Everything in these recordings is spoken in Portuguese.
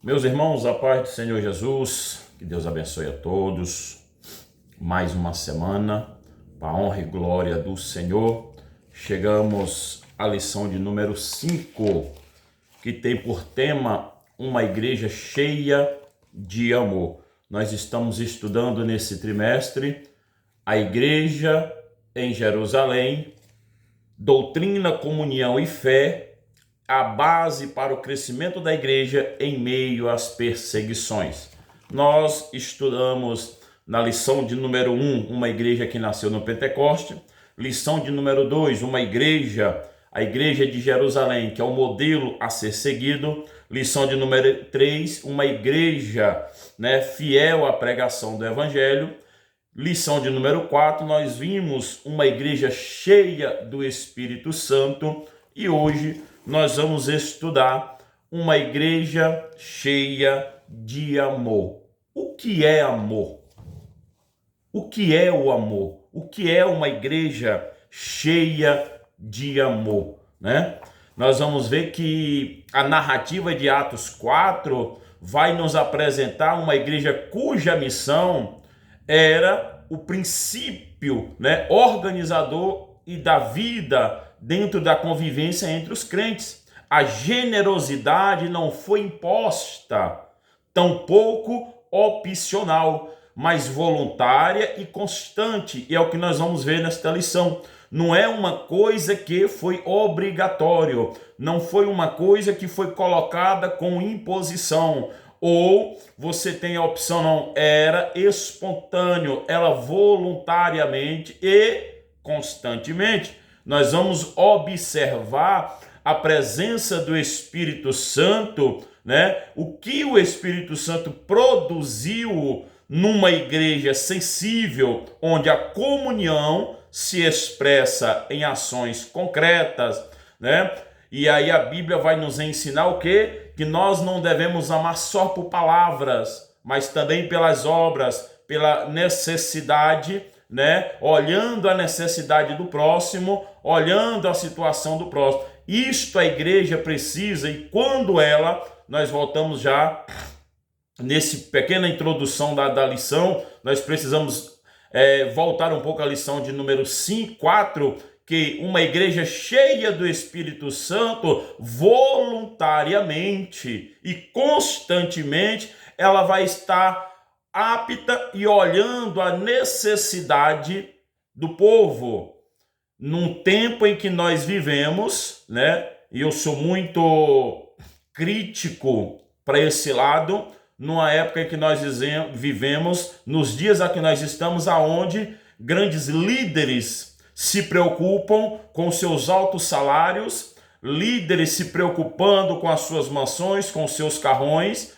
Meus irmãos, a paz do Senhor Jesus, que Deus abençoe a todos. Mais uma semana, para a honra e glória do Senhor. Chegamos à lição de número 5, que tem por tema uma igreja cheia de amor. Nós estamos estudando nesse trimestre a igreja em Jerusalém, doutrina, comunhão e fé, a base para o crescimento da igreja em meio às perseguições. Nós estudamos na lição de número 1, uma igreja que nasceu no Pentecoste, lição de número 2, a igreja de Jerusalém, que é o modelo a ser seguido, lição de número 3, uma igreja, fiel à pregação do evangelho. Lição de número 4, nós vimos uma igreja cheia do Espírito Santo e hoje nós vamos estudar uma igreja cheia de amor. O que é amor? O que é o amor? O que é uma igreja cheia de amor, Nós vamos ver que a narrativa de Atos 4 vai nos apresentar uma igreja cuja missão era o princípio, organizador e da vida dentro da convivência entre os crentes. A generosidade não foi imposta, tampouco opcional, mas voluntária e constante. E é o que nós vamos ver nesta lição. Não é uma coisa que foi obrigatório, não foi uma coisa que foi colocada com imposição, ou você tem a opção, não, era espontâneo, ela voluntariamente e constantemente. Nós vamos observar a presença do Espírito Santo, o que o Espírito Santo produziu numa igreja sensível, onde a comunhão se expressa em ações concretas, E aí a Bíblia vai nos ensinar o quê? Que nós não devemos amar só por palavras, mas também pelas obras, pela necessidade, Olhando a necessidade do próximo, olhando a situação do próximo. Isto a igreja precisa, e quando nós voltamos já nessa pequena introdução da lição, nós precisamos voltar um pouco à lição de número 4, que uma igreja cheia do Espírito Santo, voluntariamente e constantemente, ela vai estar apta e olhando a necessidade do povo. Num tempo em que nós vivemos, e eu sou muito crítico para esse lado, numa época em que nós vivemos, nos dias a que nós estamos, aonde grandes líderes se preocupam com seus altos salários, líderes se preocupando com as suas mansões, com seus carrões,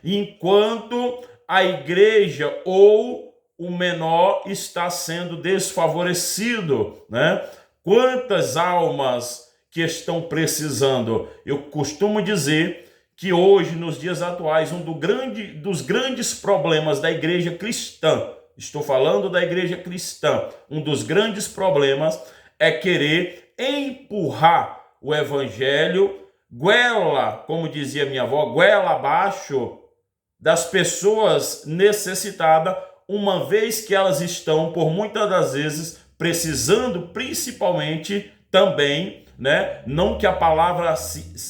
enquanto a igreja ou o menor está sendo desfavorecido, Quantas almas que estão precisando? Eu costumo dizer que hoje, nos dias atuais, dos grandes problemas da igreja cristã, estou falando da igreja cristã, um dos grandes problemas é querer empurrar o evangelho goela, como dizia minha avó, goela abaixo das pessoas necessitadas, uma vez que elas estão, por muitas das vezes, precisando principalmente também, não que a palavra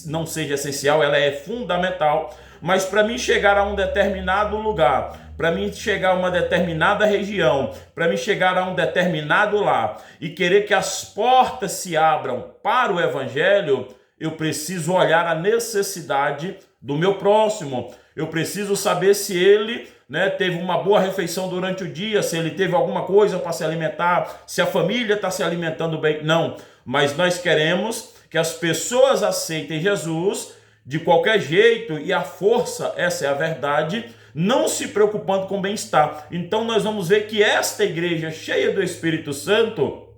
não seja essencial, ela é fundamental, mas para mim chegar a um determinado lugar, para mim chegar a uma determinada região, para mim chegar a um determinado lar e querer que as portas se abram para o evangelho, eu preciso olhar a necessidade do meu próximo. Eu preciso saber se ele teve uma boa refeição durante o dia, se ele teve alguma coisa para se alimentar, se a família está se alimentando bem. Não, mas nós queremos que as pessoas aceitem Jesus de qualquer jeito e à força, essa é a verdade, não se preocupando com o bem-estar. Então nós vamos ver que esta igreja cheia do Espírito Santo,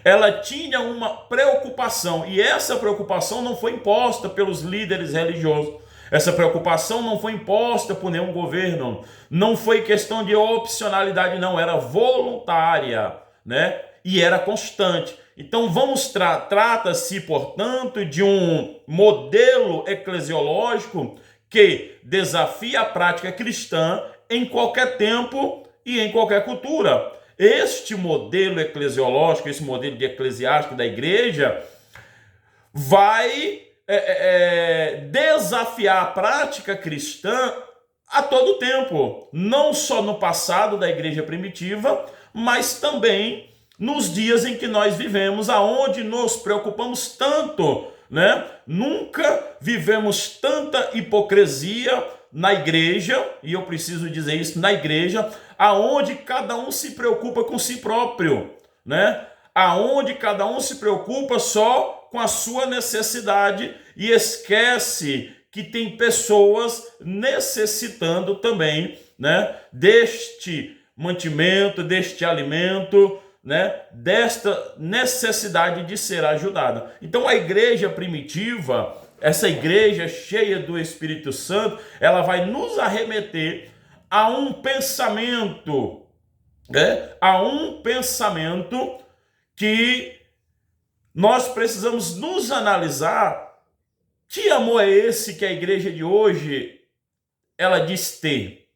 ela tinha uma preocupação, e essa preocupação não foi imposta pelos líderes religiosos. Essa preocupação não foi imposta por nenhum governo, não foi questão de opcionalidade, não, era voluntária, E era constante. Então trata-se, portanto, de um modelo eclesiológico que desafia a prática cristã em qualquer tempo e em qualquer cultura. Este modelo eclesiológico, esse modelo de eclesiástico da igreja, vai desafiar a prática cristã a todo tempo, não só no passado da igreja primitiva, mas também nos dias em que nós vivemos, aonde nos preocupamos tanto, né? Nunca vivemos tanta hipocrisia na igreja, e eu preciso dizer isso, na igreja, aonde cada um se preocupa com si próprio, né? Aonde cada um se preocupa só com a sua necessidade e esquece que tem pessoas necessitando também, né, deste mantimento, deste alimento, né, desta necessidade de ser ajudada. Então a igreja primitiva, essa igreja cheia do Espírito Santo, ela vai nos arremeter a um pensamento, né, que nós precisamos nos analisar. Que amor é esse que a igreja de hoje ela diz ter?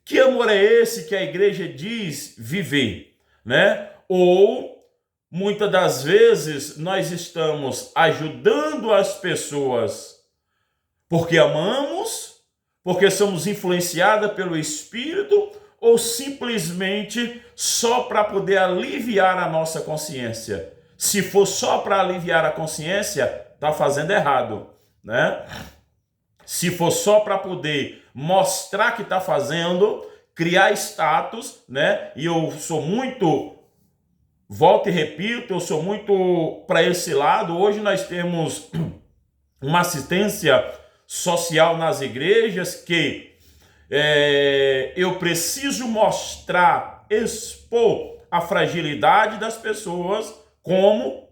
Que amor é esse que a igreja diz viver, né? Ou muitas das vezes nós estamos ajudando as pessoas porque amamos, porque somos influenciados pelo Espírito, ou simplesmente só para poder aliviar a nossa consciência? Se for só para aliviar a consciência, está fazendo errado, né? Se for só para poder mostrar que está fazendo, criar status, né? E eu sou muito, volto e repito, eu sou muito para esse lado. Hoje nós temos uma assistência social nas igrejas que eu preciso mostrar, expor a fragilidade das pessoas, como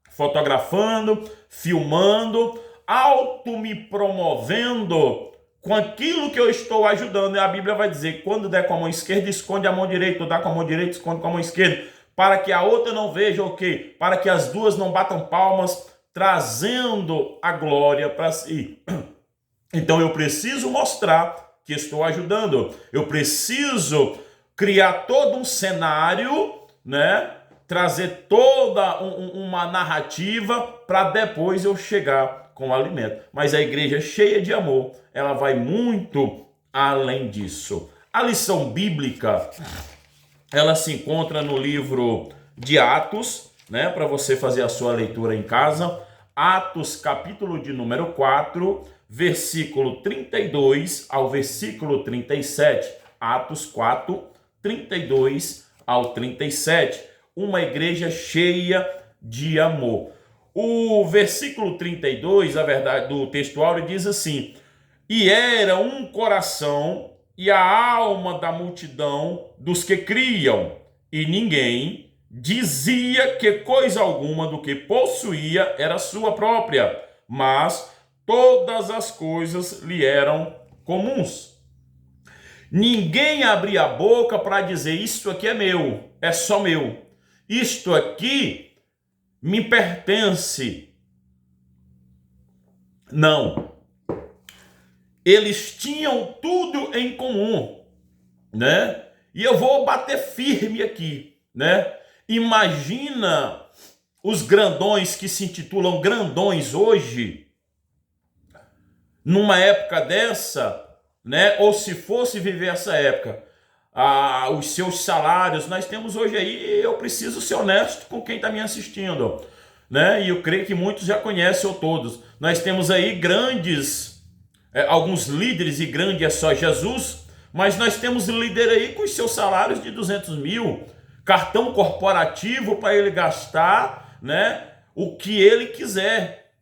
fotografando, filmando, auto me promovendo com aquilo que eu estou ajudando. E a Bíblia vai dizer, quando der com a mão esquerda, esconde a mão direita, ou dá com a mão direita, esconde com a mão esquerda, para que a outra não veja o quê? Para que as duas não batam palmas, trazendo a glória para si. Então eu preciso mostrar que estou ajudando. Eu preciso criar todo um cenário, né? Trazer toda uma narrativa para depois eu chegar com o alimento. Mas a igreja cheia de amor, ela vai muito além disso. A lição bíblica, ela se encontra no livro de Atos, né? Para você fazer a sua leitura em casa. Atos, capítulo de número 4, versículo 32 ao versículo 37. Atos 4, 32 ao 37. Uma igreja cheia de amor. O versículo 32, a verdade do textual, diz assim: e era um coração e a alma da multidão dos que criam, e ninguém dizia que coisa alguma do que possuía era sua própria, mas todas as coisas lhe eram comuns. Ninguém abria a boca para dizer, isto aqui é meu, é só meu. Isto aqui me pertence. Não. Eles tinham tudo em comum, né? E eu vou bater firme aqui, né? Imagina os grandões que se intitulam grandões hoje, numa época dessa, né? Ou se fosse viver essa época, os seus salários. Nós temos hoje aí, eu preciso ser honesto com quem está me assistindo, né? E eu creio que muitos já conhecem ou todos. Nós temos aí grandes, alguns líderes, e grande é só Jesus, mas nós temos líder aí com os seus salários de 200 mil, cartão corporativo para ele gastar, né? O que ele quiser.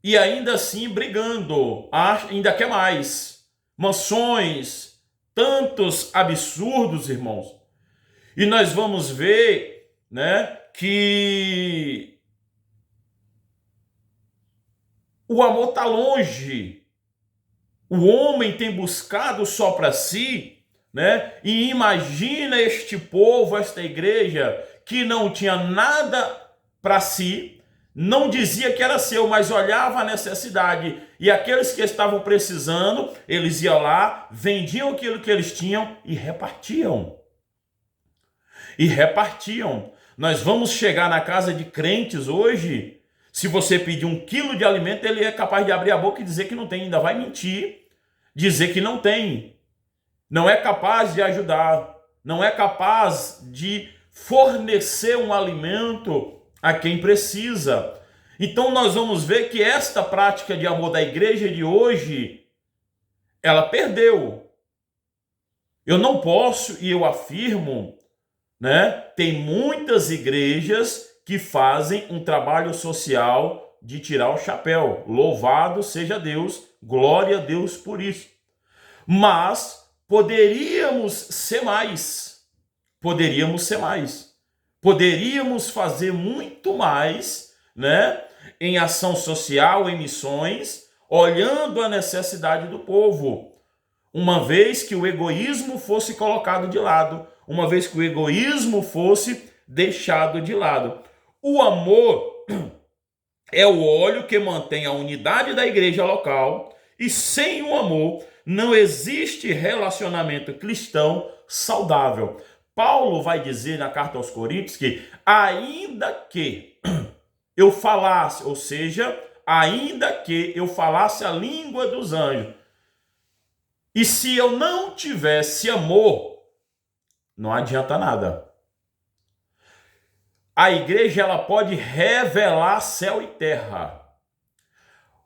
E ainda assim brigando, ainda quer mais, mansões, tantos absurdos, irmãos. E nós vamos ver, né, que o amor está longe. O homem tem buscado só para si, né? E imagina este povo, esta igreja, que não tinha nada para si, não dizia que era seu, mas olhava a necessidade. E aqueles que estavam precisando, eles iam lá, vendiam aquilo que eles tinham e repartiam. E repartiam. Nós vamos chegar na casa de crentes hoje, se você pedir 1 quilo de alimento, ele é capaz de abrir a boca e dizer que não tem, ainda vai mentir, dizer que não tem. Não é capaz de ajudar, não é capaz de fornecer um alimento a quem precisa. Então nós vamos ver que esta prática de amor da igreja de hoje, ela perdeu. Eu não posso, e eu afirmo, tem muitas igrejas que fazem um trabalho social de tirar o chapéu. Louvado seja Deus, glória a Deus por isso. Mas poderíamos ser mais. Poderíamos ser mais. Poderíamos fazer muito mais, em ação social, em missões, olhando a necessidade do povo. Uma vez que o egoísmo fosse colocado de lado, uma vez que o egoísmo fosse deixado de lado. O amor é o óleo que mantém a unidade da igreja local, e sem o amor não existe relacionamento cristão saudável. Paulo vai dizer na carta aos Coríntios que ainda que eu falasse, ou seja, ainda que eu falasse a língua dos anjos, e se eu não tivesse amor, não adianta nada. A igreja ela pode revelar céu e terra.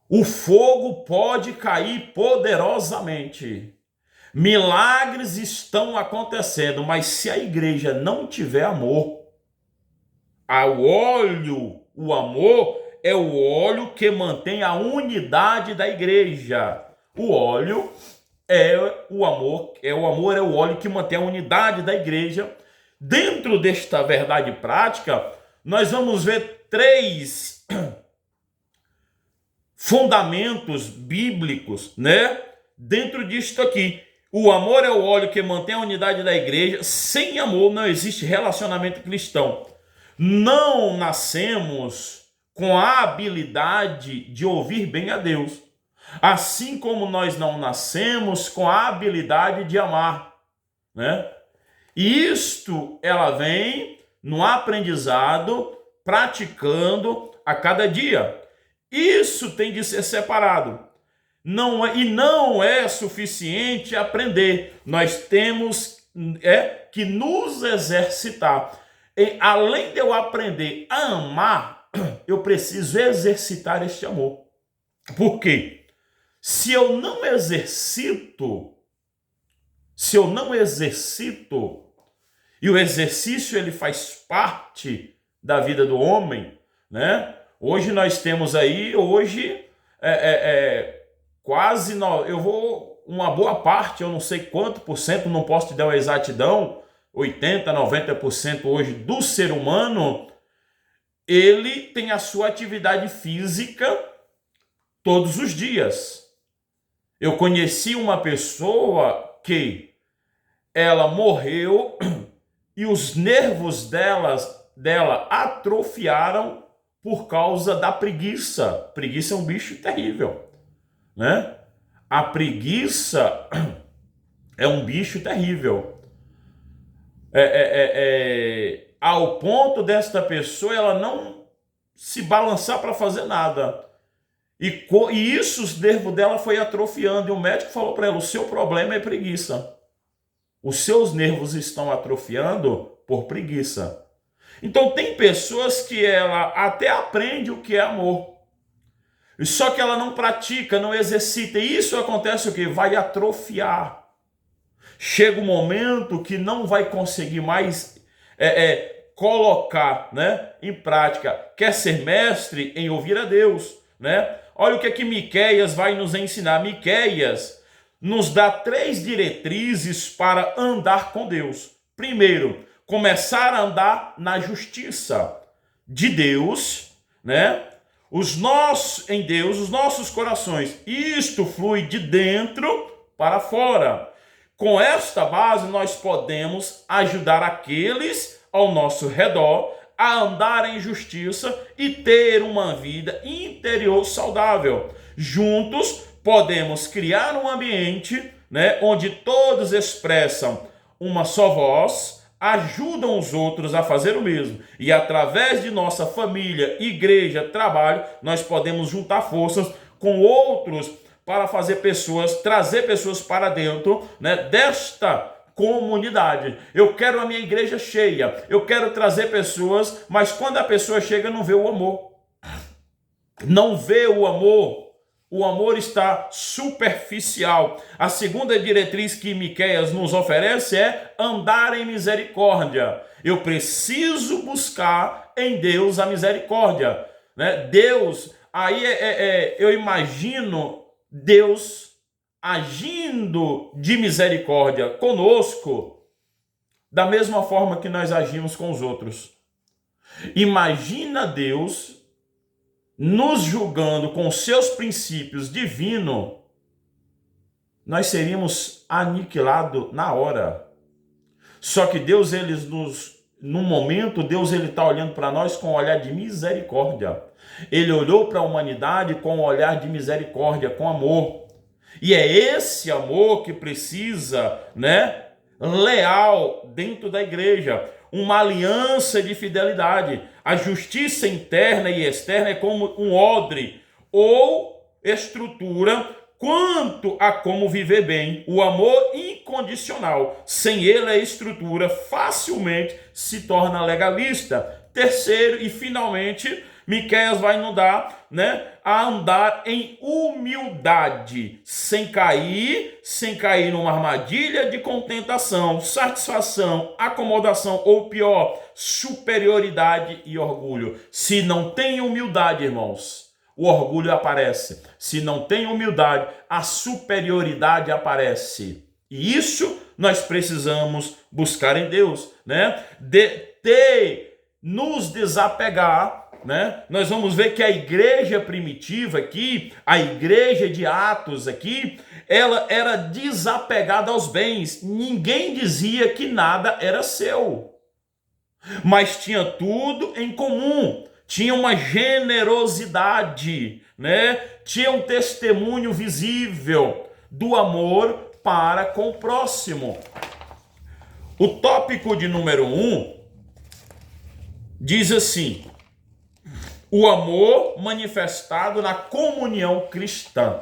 O fogo pode cair poderosamente. Milagres estão acontecendo, mas se a igreja não tiver amor, o amor é o óleo que mantém a unidade da igreja. O óleo é o amor é o óleo que mantém a unidade da igreja. Dentro desta verdade prática, nós vamos ver 3 fundamentos bíblicos, dentro disto aqui. O amor é o óleo que mantém a unidade da igreja. Sem amor não existe relacionamento cristão. Não nascemos com a habilidade de ouvir bem a Deus, assim como nós não nascemos com a habilidade de amar, E isto ela vem no aprendizado, praticando a cada dia. Isso tem de ser separado. Não é suficiente aprender. Nós temos que nos exercitar. E, além de eu aprender a amar, eu preciso exercitar este amor. Por quê? Se eu não exercito, e o exercício ele faz parte da vida do homem, Hoje nós temos aí, uma boa parte, eu não sei quanto por cento, não posso te dar uma exatidão, 80%, 90% hoje do ser humano, ele tem a sua atividade física todos os dias. Eu conheci uma pessoa que ela morreu e os nervos dela atrofiaram por causa da preguiça. Preguiça é um bicho terrível, A preguiça é um bicho terrível. Ao ponto desta pessoa ela não se balançar para fazer nada. E isso, os nervos dela foi atrofiando. E o médico falou para ela, o seu problema é preguiça. Os seus nervos estão atrofiando por preguiça. Então tem pessoas que ela até aprende o que é amor. Só que ela não pratica, não exercita. E isso acontece o quê? Vai atrofiar. Chega um momento que não vai conseguir mais colocar em prática. Quer ser mestre em ouvir a Deus. Olha o que Miqueias vai nos ensinar. Miqueias nos dá 3 diretrizes para andar com Deus. Primeiro, começar a andar na justiça de Deus, em Deus, os nossos corações. Isto flui de dentro para fora. Com esta base, nós podemos ajudar aqueles ao nosso redor a andar em justiça e ter uma vida interior saudável. Juntos podemos criar um ambiente, né, onde todos expressam uma só voz, ajudam os outros a fazer o mesmo. E através de nossa família, igreja, trabalho, nós podemos juntar forças com outros para trazer pessoas para dentro, né, desta comunidade. Eu quero a minha igreja cheia, eu quero trazer pessoas, mas quando a pessoa chega não vê o amor. Não vê o amor está superficial. A segunda diretriz que Miqueias nos oferece é andar em misericórdia. Eu preciso buscar em Deus a misericórdia, né? Deus, aí eu imagino Deus agindo de misericórdia conosco, da mesma forma que nós agimos com os outros. Imagina Deus nos julgando com seus princípios divinos, nós seríamos aniquilados na hora. Só que Deus, no momento, Deus está olhando para nós com um olhar de misericórdia. Ele olhou para a humanidade com um olhar de misericórdia, com amor. E é esse amor que precisa, né, leal dentro da igreja, uma aliança de fidelidade. A justiça interna e externa é como um odre ou estrutura quanto a como viver bem. O amor incondicional, sem ele a estrutura facilmente se torna legalista. Terceiro e finalmente, Miqueias vai nos dar, né, a andar em humildade, sem cair numa armadilha de contentação, satisfação, acomodação ou pior, superioridade e orgulho. Se não tem humildade, irmãos, o orgulho aparece. Se não tem humildade, a superioridade aparece. E isso nós precisamos buscar em Deus, né? Nos desapegar, né? Nós vamos ver que a igreja primitiva aqui, a igreja de Atos aqui, ela era desapegada aos bens. Ninguém dizia que nada era seu, mas tinha tudo em comum. Tinha uma generosidade, né? Tinha um testemunho visível do amor para com o próximo. O tópico de número 1 diz assim: o amor manifestado na comunhão cristã.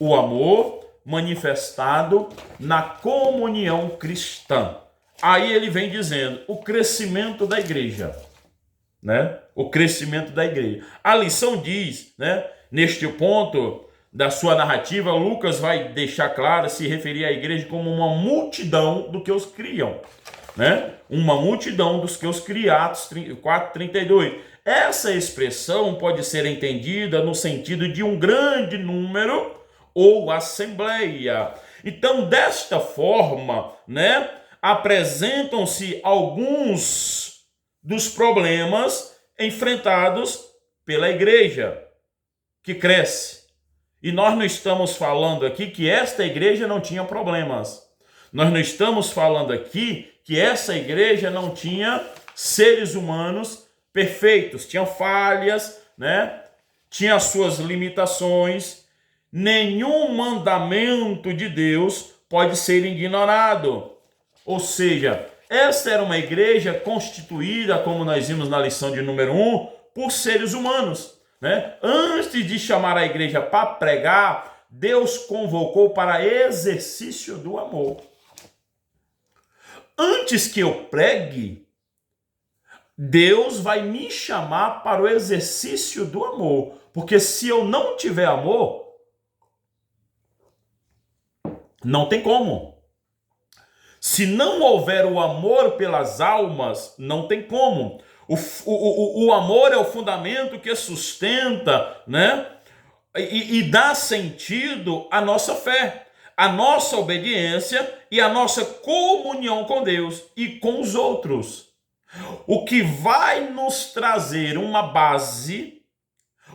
O amor manifestado na comunhão cristã. Aí ele vem dizendo o crescimento da igreja, né? O crescimento da igreja. A lição diz, né, neste ponto da sua narrativa, Lucas vai deixar claro, se referir à igreja como uma multidão do que os criam, né? Uma multidão dos que os cria, Atos 4:32. Essa expressão pode ser entendida no sentido de um grande número ou assembleia. Então, desta forma, né, apresentam-se alguns dos problemas enfrentados pela igreja que cresce. E nós não estamos falando aqui que esta igreja não tinha problemas. Nós não estamos falando aqui que essa igreja não tinha seres humanos perfeitos, tinha falhas, né? Tinha suas limitações. Nenhum mandamento de Deus pode ser ignorado. Ou seja, essa era uma igreja constituída, como nós vimos na lição de número 1, por seres humanos, né? Antes de chamar a igreja para pregar, Deus convocou para exercício do amor. Antes que eu pregue, Deus vai me chamar para o exercício do amor. Porque se eu não tiver amor, não tem como. Se não houver o amor pelas almas, não tem como. O amor é o fundamento que sustenta, né? E dá sentido à nossa fé, à nossa obediência e à nossa comunhão com Deus e com os outros. O que vai nos trazer uma base,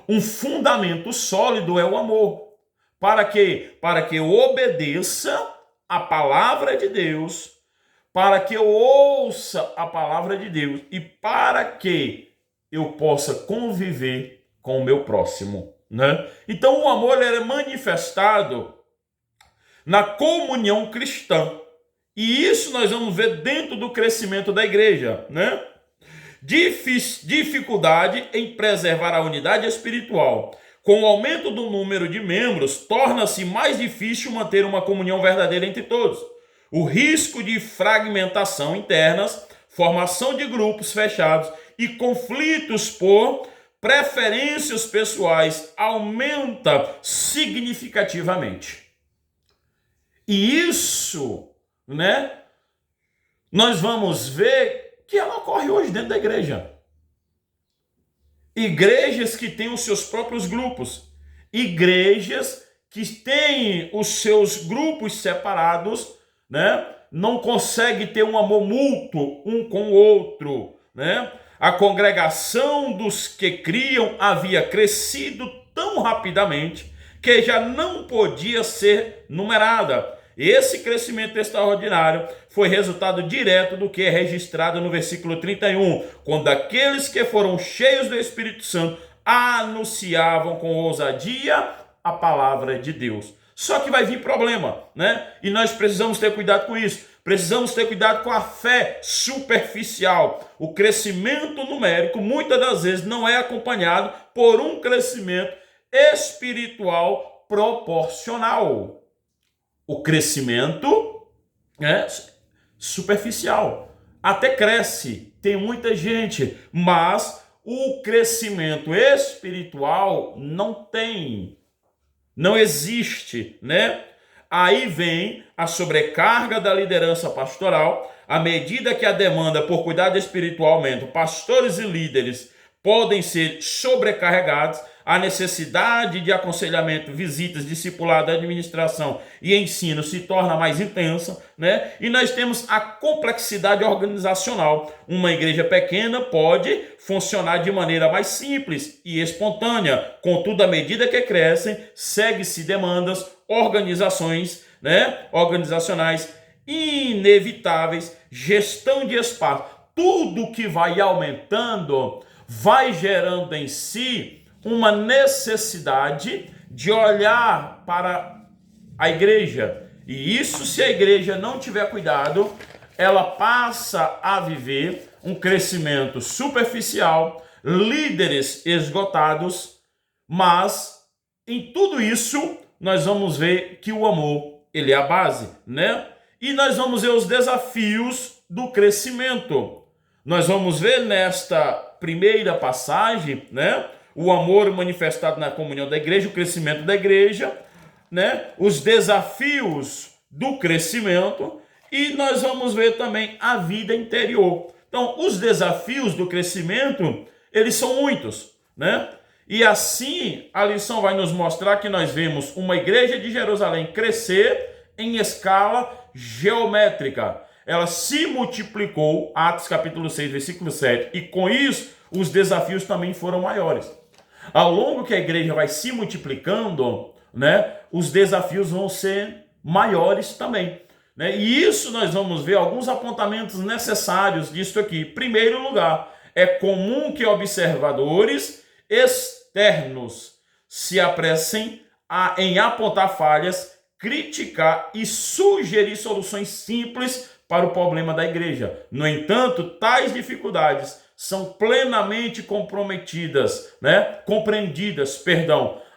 um fundamento sólido é o amor. Para que eu obedeça a palavra de Deus, para que eu ouça a palavra de Deus e para que eu possa conviver com o meu próximo, né? Então o amor é manifestado na comunhão cristã. E isso nós vamos ver dentro do crescimento da igreja, né? Dificuldade em preservar a unidade espiritual. Com o aumento do número de membros, torna-se mais difícil manter uma comunhão verdadeira entre todos. O risco de fragmentação internas, formação de grupos fechados e conflitos por preferências pessoais aumenta significativamente. E isso, né, nós vamos ver que ela ocorre hoje dentro da igreja. Igrejas que têm os seus próprios grupos, igrejas que têm os seus grupos separados, né, não conseguem ter um amor mútuo um com o outro, né? A congregação dos que criam havia crescido tão rapidamente que já não podia ser numerada. Esse crescimento extraordinário foi resultado direto do que é registrado no versículo 31, quando aqueles que foram cheios do Espírito Santo anunciavam com ousadia a palavra de Deus. Só que vai vir problema, né? E nós precisamos ter cuidado com isso. Precisamos ter cuidado com a fé superficial. O crescimento numérico, muitas das vezes, não é acompanhado por um crescimento espiritual proporcional. O crescimento é superficial. Até cresce, tem muita gente, mas o crescimento espiritual não tem, não existe, né? Aí vem a sobrecarga da liderança pastoral. À medida que a demanda por cuidado espiritual aumenta, pastores e líderes podem ser sobrecarregados. A necessidade de aconselhamento, visitas, discipulado, administração e ensino se torna mais intensa, né? E nós temos a complexidade organizacional. Uma igreja pequena pode funcionar de maneira mais simples e espontânea. Contudo, à medida que crescem, segue-se demandas, organizacionais inevitáveis, gestão de espaço. Tudo que vai aumentando vai gerando em si uma necessidade de olhar para a igreja. E isso, se a igreja não tiver cuidado, ela passa a viver um crescimento superficial, líderes esgotados, mas em tudo isso nós vamos ver que o amor, ele é a base, né? E nós vamos ver os desafios do crescimento. Nós vamos ver nesta primeira passagem, né, o amor manifestado na comunhão da igreja, o crescimento da igreja, né, os desafios do crescimento, e nós vamos ver também a vida interior. Então, os desafios do crescimento, eles são muitos, né? E assim, a lição vai nos mostrar que nós vemos uma igreja de Jerusalém crescer em escala geométrica. Ela se multiplicou, Atos capítulo 6, versículo 7, e com isso, os desafios também foram maiores. Ao longo que a igreja vai se multiplicando, né, os desafios vão ser maiores também, né? E isso nós vamos ver alguns apontamentos necessários disso aqui. Em primeiro lugar, é comum que observadores externos se apressem em apontar falhas, criticar e sugerir soluções simples para o problema da igreja. No entanto, tais dificuldades são plenamente compreendidas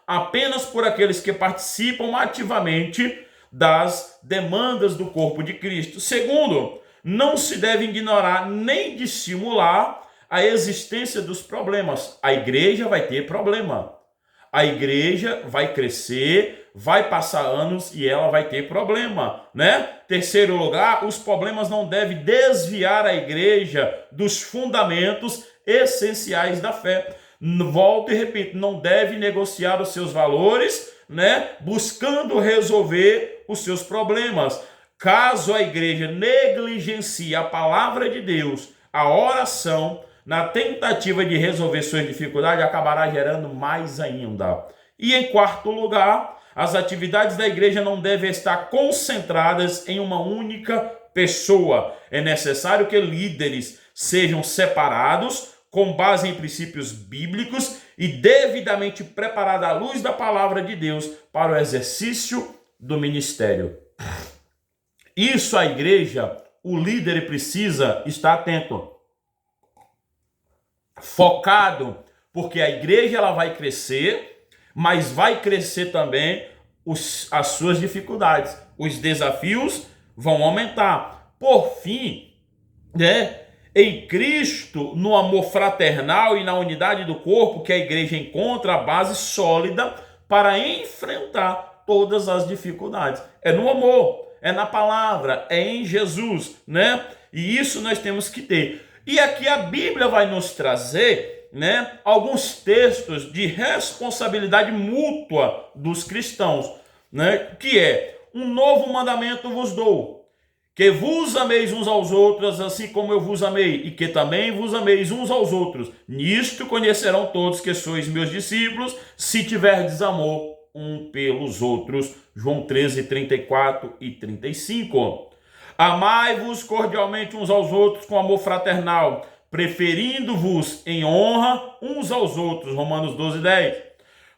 apenas por aqueles que participam ativamente das demandas do corpo de Cristo. Segundo, não se deve ignorar nem dissimular a existência dos problemas. A igreja vai ter problema. A igreja vai crescer, vai passar anos e ela vai ter problema, né? Terceiro lugar, os problemas não devem desviar a igreja dos fundamentos essenciais da fé. Volto e repito, não deve negociar os seus valores, né? Buscando resolver os seus problemas. Caso a igreja negligencie a palavra de Deus, a oração, na tentativa de resolver suas dificuldades, acabará gerando mais ainda. E em quarto lugar, as atividades da igreja não devem estar concentradas em uma única pessoa. É necessário que líderes sejam separados com base em princípios bíblicos e devidamente preparados à luz da palavra de Deus para o exercício do ministério. Isso a igreja, o líder precisa estar atento, focado, porque a igreja ela vai crescer, mas vai crescer também as suas dificuldades. Os desafios vão aumentar. Por fim, em Cristo, no amor fraternal e na unidade do corpo, que a igreja encontra a base sólida para enfrentar todas as dificuldades. É no amor, é na palavra, é em Jesus, E isso nós temos que ter. E aqui a Bíblia vai nos trazer, alguns textos de responsabilidade mútua dos cristãos, que é: um novo mandamento vos dou, que vos ameis uns aos outros, assim como eu vos amei, e que também vos ameis uns aos outros. Nisto conhecerão todos que sois meus discípulos, se tiverdes amor um pelos outros. João 13, 34 e 35. Amai-vos cordialmente uns aos outros com amor fraternal, preferindo-vos em honra uns aos outros. Romanos 12, 10.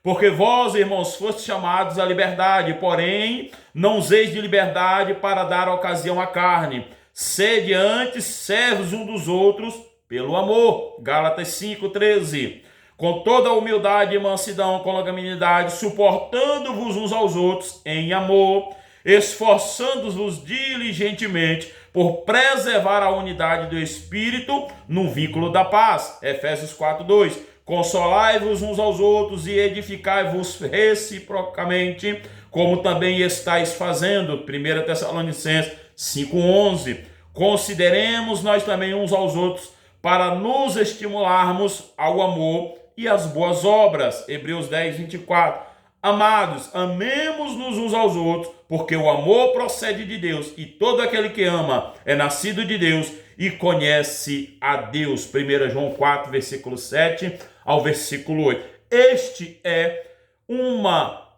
Porque vós, irmãos, fostes chamados à liberdade, porém não useis de liberdade para dar ocasião à carne. Sede antes servos uns dos outros pelo amor. Gálatas 5, 13. Com toda a humildade e mansidão, com longanimidade, suportando-vos uns aos outros em amor, esforçando-vos diligentemente por preservar a unidade do Espírito no vínculo da paz. Efésios 4, 2. Consolai-vos uns aos outros e edificai-vos reciprocamente, como também estáis fazendo. 1 Tessalonicenses 5, 11. Consideremos nós também uns aos outros para nos estimularmos ao amor e às boas obras. Hebreus 10, 24. Amados, amemos-nos uns aos outros, porque o amor procede de Deus, e todo aquele que ama é nascido de Deus e conhece a Deus. 1 João 4, versículo 7 ao versículo 8. Este é uma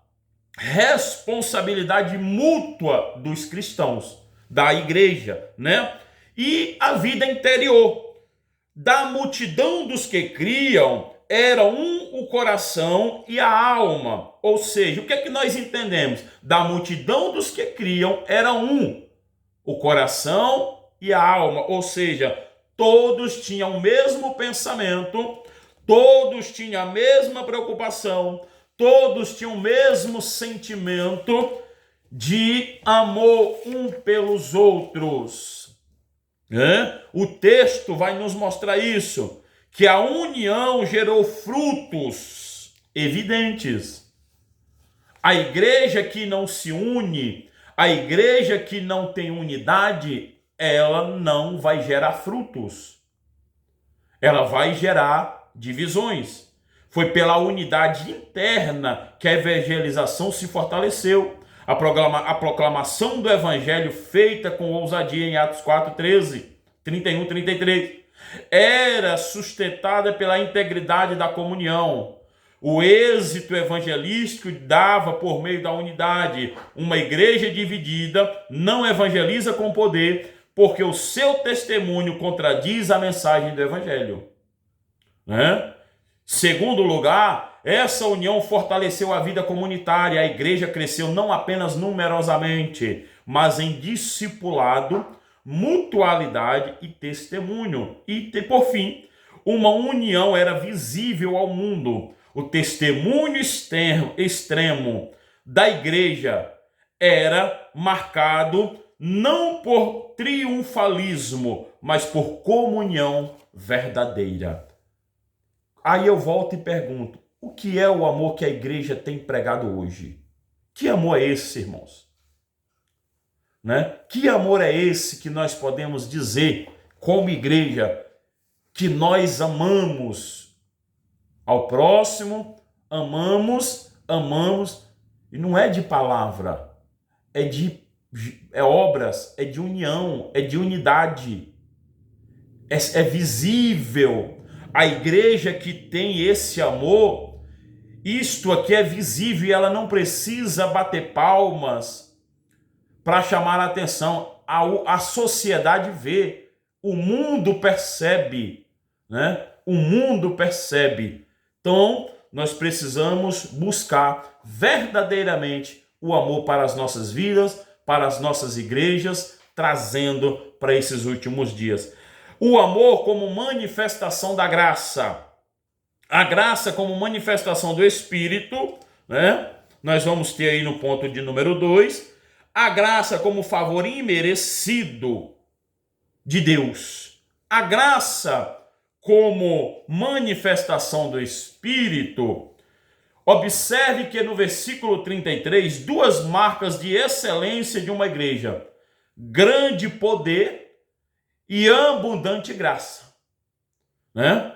responsabilidade mútua dos cristãos, da igreja, E a vida interior da multidão dos que criam era o coração e a alma. Ou seja, o que é que nós entendemos? Da multidão dos que criam era o coração e a alma. Ou seja, todos tinham o mesmo pensamento, todos tinham a mesma preocupação, todos tinham o mesmo sentimento de amor um pelos outros. O texto vai nos mostrar isso, que a união gerou frutos evidentes. A igreja que não se une, a igreja que não tem unidade, ela não vai gerar frutos. Ela vai gerar divisões. Foi pela unidade interna que a evangelização se fortaleceu. A proclamação do evangelho feita com ousadia em Atos 4, 13, 31, 33. Era sustentada pela integridade da comunhão. O êxito evangelístico dava por meio da unidade. Uma igreja dividida não evangeliza com poder, porque o seu testemunho contradiz a mensagem do evangelho. Segundo lugar, essa união fortaleceu a vida comunitária. A igreja cresceu não apenas numerosamente, mas em discipulado, mutualidade e testemunho. E, por fim, uma união era visível ao mundo. O testemunho extremo da igreja era marcado não por triunfalismo, mas por comunhão verdadeira. Aí eu volto e pergunto: o que é o amor que a igreja tem pregado hoje? Que amor é esse, irmãos? Que amor é esse que nós podemos dizer, como igreja, que nós amamos ao próximo, amamos, e não é de palavra, é obras, é de união, é de unidade, é visível. A igreja que tem esse amor, isto aqui é visível, e ela não precisa bater palmas para chamar a atenção. A sociedade vê, o mundo percebe, né? O mundo percebe. Então, nós precisamos buscar verdadeiramente o amor para as nossas vidas, para as nossas igrejas, trazendo para esses últimos dias. O amor como manifestação da graça. A graça como manifestação do Espírito, né? Nós vamos ter aí no ponto de número 2, a graça como favor imerecido de Deus. A graça como manifestação do Espírito. Observe que no versículo 33, duas marcas de excelência de uma igreja: grande poder e abundante graça, né?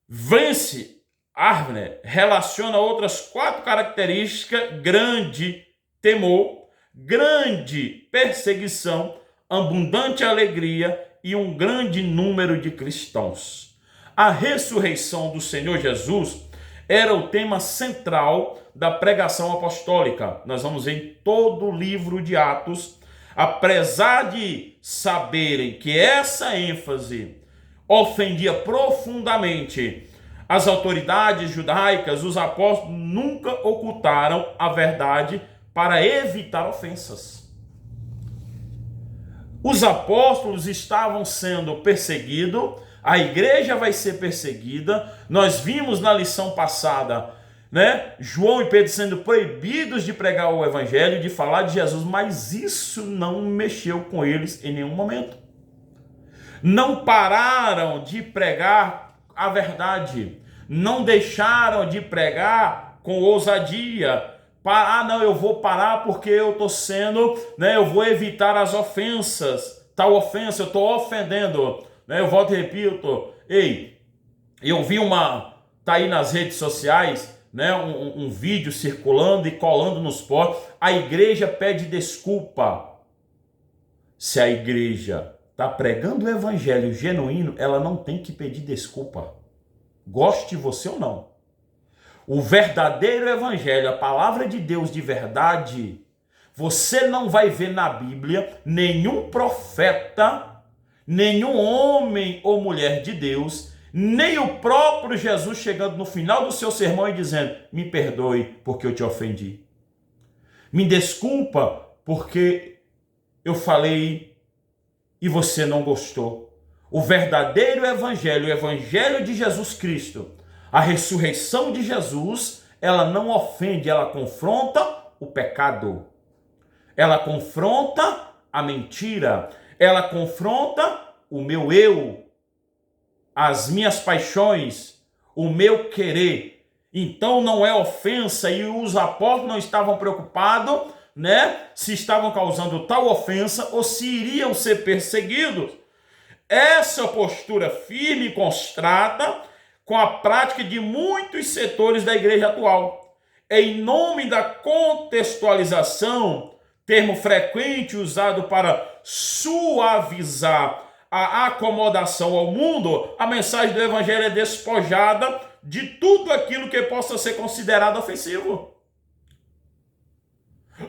Vence Avner relaciona outras 4 características: grande temor, grande perseguição, abundante alegria e um grande número de cristãos. A ressurreição do Senhor Jesus era o tema central da pregação apostólica. Nós vamos ver em todo o livro de Atos. Apesar de saberem que essa ênfase ofendia profundamente as autoridades judaicas, os apóstolos nunca ocultaram a verdade para evitar ofensas. Os apóstolos estavam sendo perseguidos, a igreja vai ser perseguida. Nós vimos na lição passada, né, João e Pedro sendo proibidos de pregar o evangelho, de falar de Jesus, mas isso não mexeu com eles em nenhum momento. Não pararam de pregar a verdade, não deixaram de pregar com ousadia. Não, eu vou parar porque eu estou sendo, né, eu vou evitar as ofensas, tal ofensa, eu estou ofendendo, né, eu volto e repito, eu vi tá aí nas redes sociais, né, um vídeo circulando e colando nos postos, a igreja pede desculpa. Se a igreja está pregando o evangelho genuíno, ela não tem que pedir desculpa, goste você ou não. O verdadeiro evangelho, a palavra de Deus de verdade, você não vai ver na Bíblia nenhum profeta, nenhum homem ou mulher de Deus, nem o próprio Jesus chegando no final do seu sermão e dizendo: me perdoe porque eu te ofendi, me desculpa porque eu falei e você não gostou. O verdadeiro evangelho, o evangelho de Jesus Cristo, a ressurreição de Jesus, ela não ofende, ela confronta o pecado, ela confronta a mentira, ela confronta o meu eu, as minhas paixões, o meu querer. Então não é ofensa, e os apóstolos não estavam preocupados, né, se estavam causando tal ofensa ou se iriam ser perseguidos. Essa postura firme e constata com a prática de muitos setores da igreja atual. Em nome da contextualização, termo frequente usado para suavizar a acomodação ao mundo, a mensagem do evangelho é despojada de tudo aquilo que possa ser considerado ofensivo.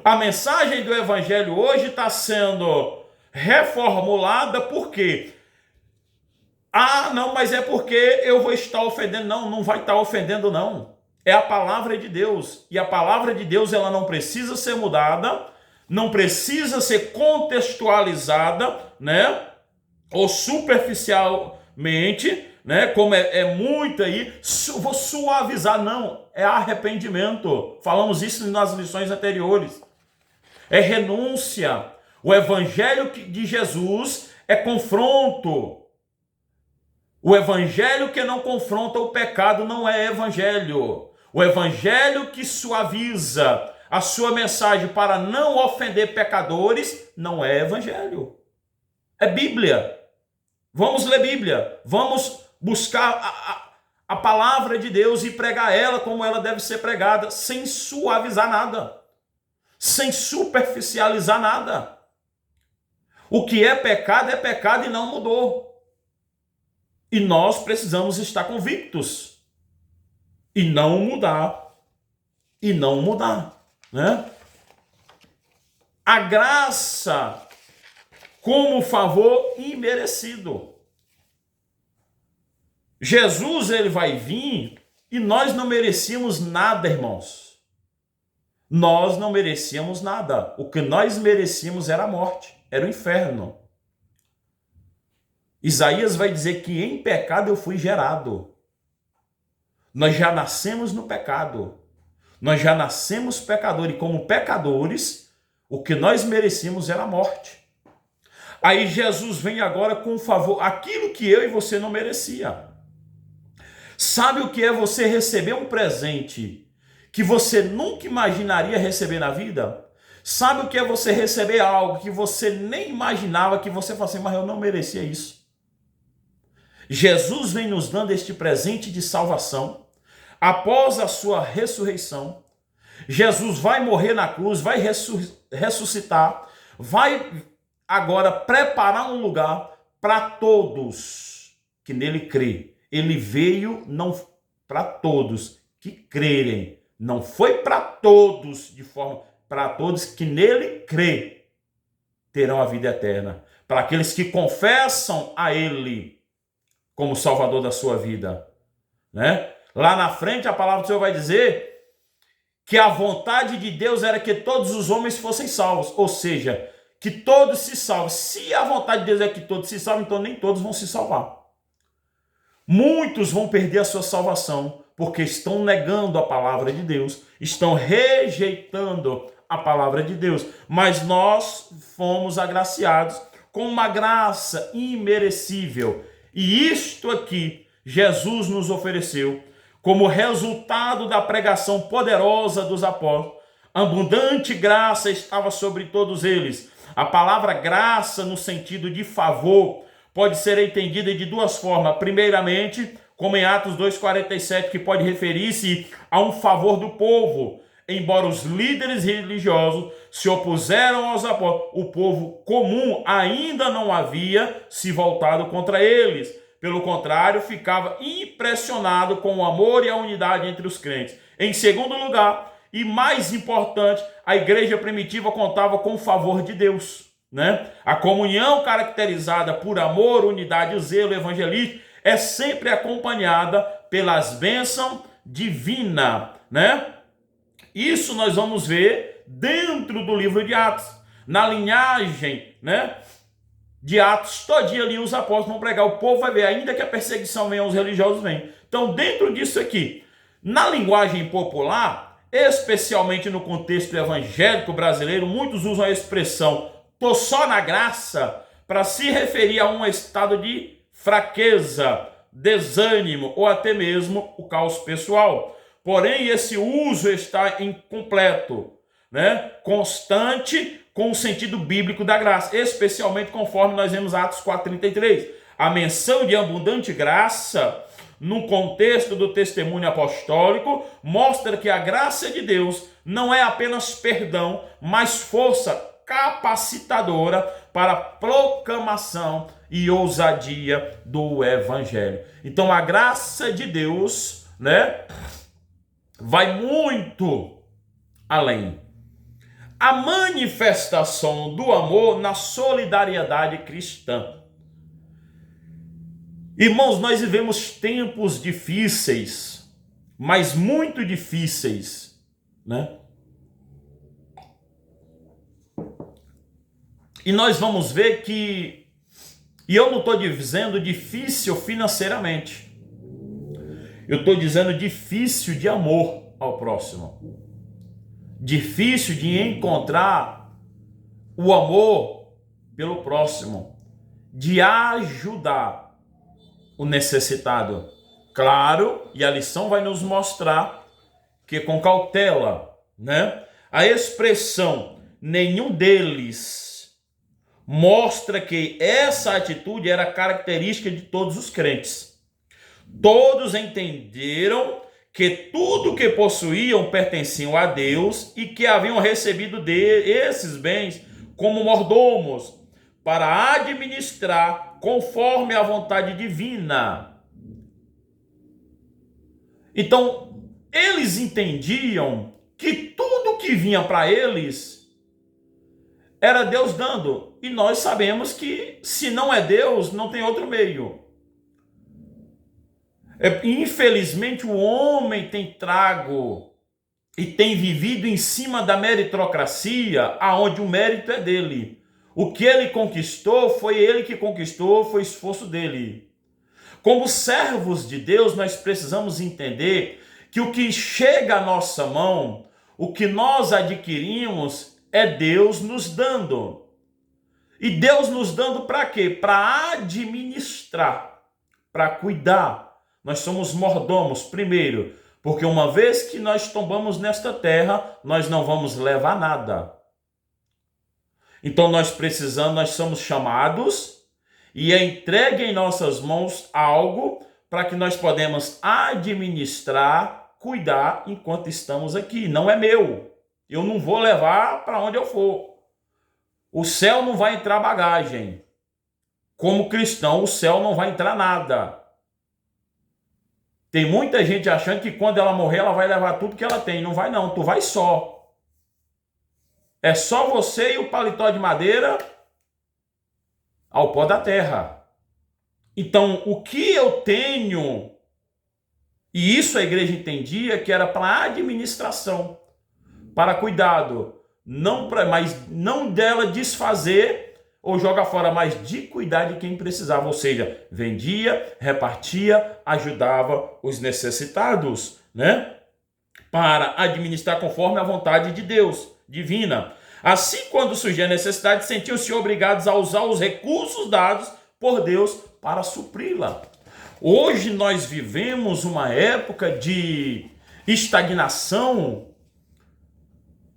A mensagem do evangelho hoje está sendo reformulada por quê? Não, mas é porque eu vou estar ofendendo. Não, não vai estar ofendendo, não. É a palavra de Deus. E a palavra de Deus, ela não precisa ser mudada, não precisa ser contextualizada, né? Ou superficialmente, né? Como é muito aí, vou suavizar. Não, é arrependimento. Falamos isso nas lições anteriores. É renúncia. O evangelho de Jesus é confronto. O evangelho que não confronta o pecado não é evangelho. O evangelho que suaviza a sua mensagem para não ofender pecadores não é evangelho. É Bíblia. Vamos ler Bíblia. Vamos buscar a palavra de Deus e pregar ela como ela deve ser pregada, sem suavizar nada, sem superficializar nada. O que é pecado e não mudou. E nós precisamos estar convictos e não mudar, né? a graça como favor imerecido. Jesus, ele vai vir e nós não merecíamos nada, irmãos. Nós não merecíamos nada. O que nós merecíamos era a morte, era o inferno. Isaías vai dizer que em pecado eu fui gerado. Nós já nascemos no pecado. Nós já nascemos pecadores. E como pecadores, o que nós merecíamos era a morte. Aí Jesus vem agora com um favor, aquilo que eu e você não merecia. Sabe o que é você receber um presente que você nunca imaginaria receber na vida? Sabe o que é você receber algo que você nem imaginava, que você fala assim, mas eu não merecia isso? Jesus vem nos dando este presente de salvação. Após a sua ressurreição, Jesus vai morrer na cruz, vai ressuscitar, vai agora preparar um lugar para todos que nele crê. Ele veio não para todos que crerem, não foi para todos de forma, para todos que nele crê terão a vida eterna. Para aqueles que confessam a ele como Salvador da sua vida, né? Lá na frente a palavra do Senhor vai dizer que a vontade de Deus era que todos os homens fossem salvos, ou seja, que todos se salvem. Se a vontade de Deus é que todos se salvem, então nem todos vão se salvar. Muitos vão perder a sua salvação porque estão negando a palavra de Deus, estão rejeitando a palavra de Deus. Mas nós fomos agraciados com uma graça imerecível. E isto aqui Jesus nos ofereceu como resultado da pregação poderosa dos apóstolos. Abundante graça estava sobre todos eles. A palavra graça, no sentido de favor, pode ser entendida de duas formas. Primeiramente, como em Atos 2,47, que pode referir-se a um favor do povo. Embora os líderes religiosos se opuseram aos apóstolos, o povo comum ainda não havia se voltado contra eles. Pelo contrário, ficava impressionado com o amor e a unidade entre os crentes. Em segundo lugar, e mais importante, a igreja primitiva contava com o favor de Deus, né? A comunhão caracterizada por amor, unidade e zelo evangelístico é sempre acompanhada pelas bênçãos divinas, né? Isso nós vamos ver dentro do livro de Atos, na linhagem, né, de Atos, todinha ali os apóstolos vão pregar, o povo vai ver, ainda que a perseguição venha, os religiosos vêm. Então, dentro disso aqui, na linguagem popular, especialmente no contexto evangélico brasileiro, muitos usam a expressão "tô só na graça" para se referir a um estado de fraqueza, desânimo ou até mesmo o caos pessoal. Porém, esse uso está incompleto, né? Constante com o sentido bíblico da graça, especialmente conforme nós vemos Atos 4,33. A menção de abundante graça, no contexto do testemunho apostólico, mostra que a graça de Deus não é apenas perdão, mas força capacitadora para a proclamação e ousadia do evangelho. Então, a graça de Deus, né, vai muito além. A manifestação do amor na solidariedade cristã. Irmãos, nós vivemos tempos difíceis, mas muito difíceis, né? E nós vamos ver que, e eu não estou dizendo difícil financeiramente, eu estou dizendo difícil de amor ao próximo. Difícil de encontrar o amor pelo próximo, de ajudar o necessitado. Claro, e a lição vai nos mostrar que com cautela, né? A expressão "nenhum deles" mostra que essa atitude era característica de todos os crentes. Todos entenderam que tudo que possuíam pertenciam a Deus e que haviam recebido esses bens como mordomos para administrar conforme a vontade divina. Então, eles entendiam que tudo que vinha para eles Era Deus dando. E nós sabemos que se não é Deus, não tem outro meio. Infelizmente o homem tem trago e tem vivido em cima da meritocracia, aonde o mérito é dele. O que ele conquistou, foi ele que conquistou, foi esforço dele. Como servos de Deus, nós precisamos entender que o que chega à nossa mão, o que nós adquirimos, é Deus nos dando. E Deus nos dando para quê? Para administrar, para cuidar. Nós somos mordomos, primeiro, porque uma vez que nós tombamos nesta terra, nós não vamos levar nada. Então nós somos chamados e é entregue em nossas mãos algo para que nós podemos administrar, cuidar enquanto estamos aqui. Não é meu. Eu não vou levar para onde eu for. O céu não vai entrar bagagem. Como cristão, o céu não vai entrar nada. Tem muita gente achando que quando ela morrer, ela vai levar tudo que ela tem. Não vai não, tu vai só. É só você e o paletó de madeira ao pó da terra. Então, o que eu tenho, e isso a igreja entendia que era para administração, para cuidado, mas não dela desfazer ou jogar fora, mas de cuidar de quem precisava, ou seja, vendia, repartia, ajudava os necessitados, né? Para administrar conforme a vontade de Deus, divina. Assim, quando surgia a necessidade, sentiam-se obrigados a usar os recursos dados por Deus para supri-la. Hoje nós vivemos uma época de estagnação,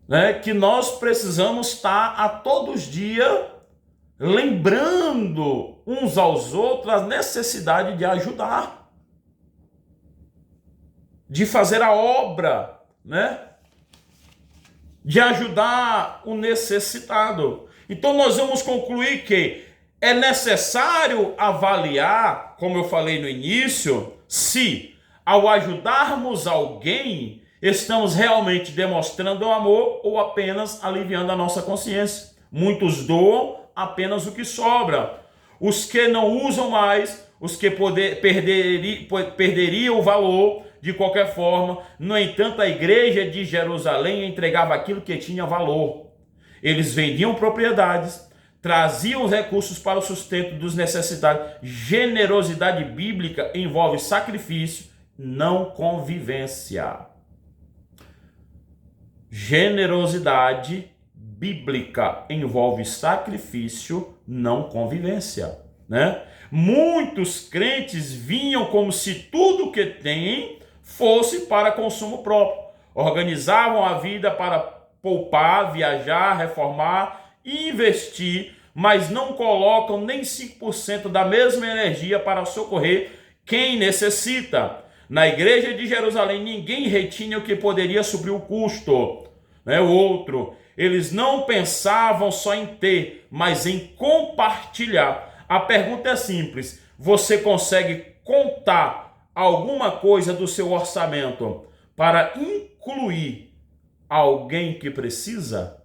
né, que nós precisamos estar a todos os dias lembrando uns aos outros a necessidade de ajudar, de fazer a obra, né, de ajudar o necessitado. Então nós vamos concluir que é necessário avaliar, como eu falei no início, se ao ajudarmos alguém, estamos realmente demonstrando amor ou apenas aliviando a nossa consciência. Muitos doam apenas o que sobra. Os que não usam mais, os que perderiam o valor de qualquer forma. No entanto, a igreja de Jerusalém entregava aquilo que tinha valor. Eles vendiam propriedades, traziam os recursos para o sustento dos necessitados. Generosidade bíblica envolve sacrifício, não convivência. Generosidade bíblica envolve sacrifício, não convivência, né? Muitos crentes vinham como se tudo que têm fosse para consumo próprio. Organizavam a vida para poupar, viajar, reformar e investir, mas não colocam nem 5% da mesma energia para socorrer quem necessita. Na igreja de Jerusalém, ninguém retinha o que poderia suprir o custo, né? O outro, eles não pensavam só em ter, mas em compartilhar. A pergunta é simples: você consegue contar alguma coisa do seu orçamento para incluir alguém que precisa?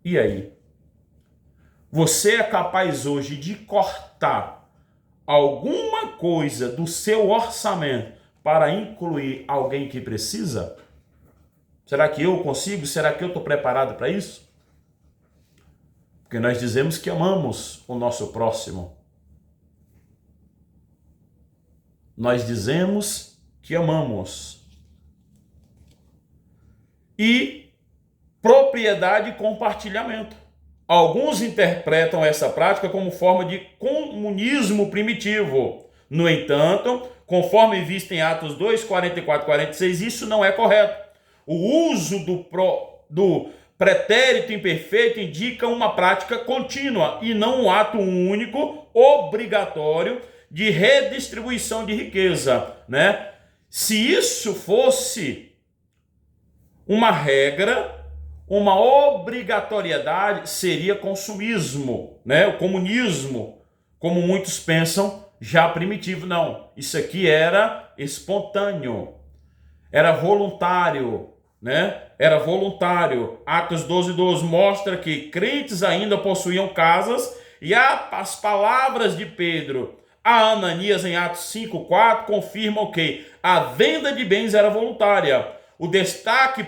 E aí? Você é capaz hoje de cortar alguma coisa do seu orçamento para incluir alguém que precisa? Será que eu consigo? Será que eu estou preparado para isso? Porque nós dizemos que amamos o nosso próximo. Nós dizemos que amamos. E propriedade e compartilhamento. Alguns interpretam essa prática como forma de comunismo primitivo. No entanto, conforme visto em Atos 2, 44 e 46, isso não é correto. O uso do pretérito imperfeito indica uma prática contínua e não um ato único, obrigatório, de redistribuição de riqueza, né? Se isso fosse uma regra, uma obrigatoriedade, seria consumismo, né? O comunismo, como muitos pensam, já primitivo. Não, isso aqui era espontâneo, era voluntário, né? Era voluntário. Atos 12:12 mostra que crentes ainda possuíam casas, e as palavras de Pedro a Ananias em Atos 5:4 confirmam que a venda de bens era voluntária. O destaque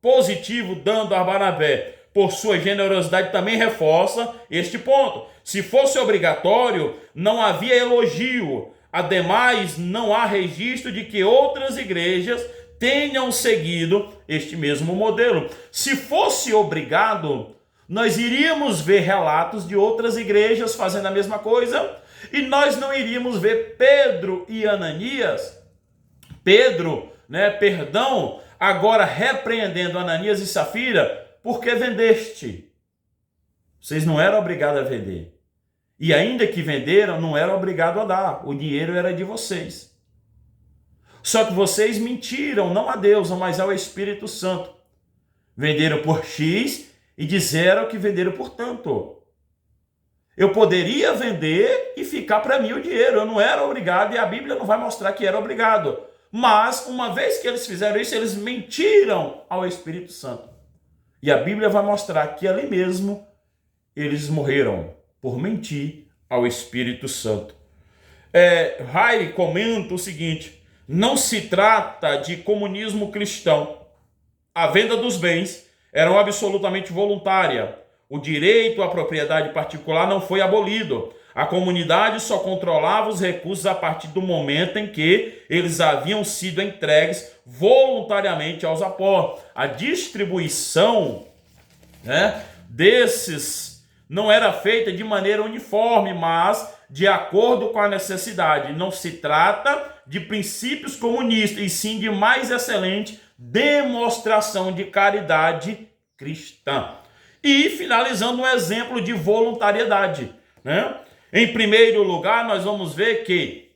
positivo dando a Barnabé por sua generosidade também reforça este ponto. Se fosse obrigatório, não havia elogio. Ademais, não há registro de que outras igrejas tenham seguido este mesmo modelo. Se fosse obrigado, nós iríamos ver relatos de outras igrejas fazendo a mesma coisa, e nós não iríamos ver Pedro e Ananias, agora repreendendo Ananias e Safira, porque vendeste. Vocês não eram obrigados a vender. E ainda que venderam, não eram obrigados a dar. O dinheiro era de vocês. Só que vocês mentiram, não a Deus, mas ao Espírito Santo. Venderam por X e disseram que venderam por tanto. Eu poderia vender e ficar para mim o dinheiro. Eu não era obrigado, e a Bíblia não vai mostrar que era obrigado. Mas, uma vez que eles fizeram isso, eles mentiram ao Espírito Santo. E a Bíblia vai mostrar que ali mesmo eles morreram por mentir ao Espírito Santo. Rai comenta o seguinte: não se trata de comunismo cristão. A venda dos bens era absolutamente voluntária. O direito à propriedade particular não foi abolido. A comunidade só controlava os recursos a partir do momento em que eles haviam sido entregues voluntariamente aos apóstolos. A distribuição, desses não era feita de maneira uniforme, mas de acordo com a necessidade. Não se trata de princípios comunistas, e sim de mais excelente demonstração de caridade cristã. E finalizando, um exemplo de voluntariedade, Em primeiro lugar, nós vamos ver que,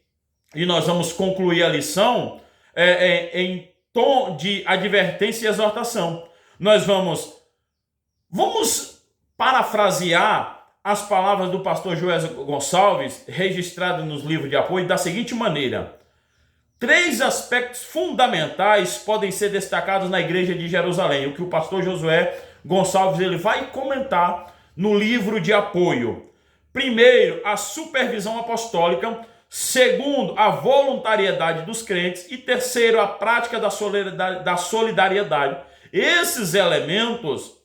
e nós vamos concluir a lição em tom de advertência e exortação. Nós vamos parafrasear as palavras do pastor Joés Gonçalves, registradas nos livros de apoio, da seguinte maneira: 3 aspectos fundamentais podem ser destacados na igreja de Jerusalém, o que o pastor Josué Gonçalves ele vai comentar no livro de apoio. Primeiro, a supervisão apostólica. Segundo, a voluntariedade dos crentes. E terceiro, a prática da solidariedade. Esses elementos,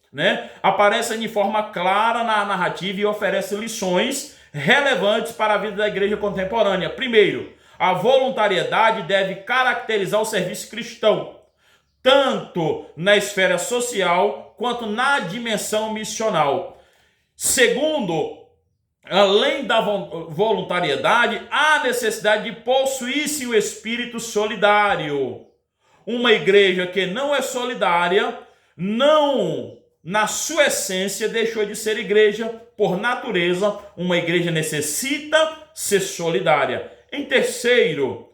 aparecem de forma clara na narrativa e oferecem lições relevantes para a vida da igreja contemporânea. Primeiro, a voluntariedade deve caracterizar o serviço cristão, tanto na esfera social quanto na dimensão missional. Segundo, além da voluntariedade, há necessidade de possuir-se o espírito solidário. Uma igreja que não é solidária, não, na sua essência, deixou de ser igreja. Por natureza, uma igreja necessita ser solidária. Em terceiro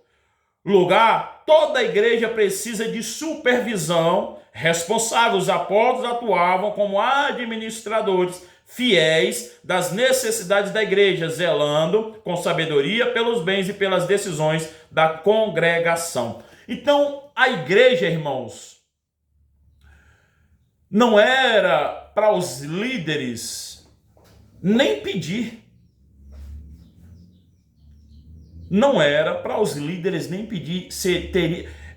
lugar, toda igreja precisa de supervisão responsável. Os apóstolos atuavam como administradores fiéis das necessidades da igreja, zelando com sabedoria pelos bens e pelas decisões da congregação. Então, a igreja, irmãos, não era para os líderes nem pedir. Não era para os líderes nem pedir.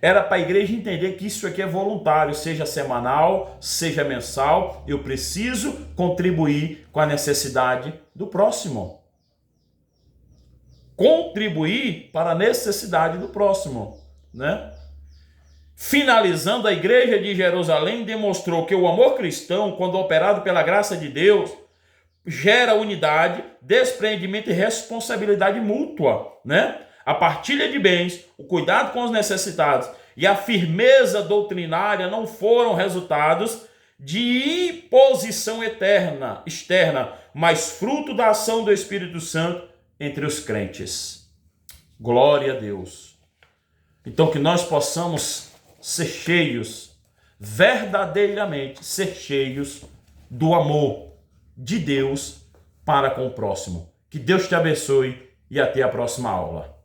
Era para a igreja entender que isso aqui é voluntário, seja semanal, seja mensal. Eu preciso contribuir com a necessidade do próximo. Contribuir para a necessidade do próximo, Finalizando, a igreja de Jerusalém demonstrou que o amor cristão, quando operado pela graça de Deus, gera unidade, desprendimento e responsabilidade mútua, A partilha de bens, o cuidado com os necessitados e a firmeza doutrinária não foram resultados de imposição externa, mas fruto da ação do Espírito Santo entre os crentes. Glória a Deus. Então, que nós possamos ser cheios, verdadeiramente ser cheios do amor de Deus para com o próximo. Que Deus te abençoe e até a próxima aula.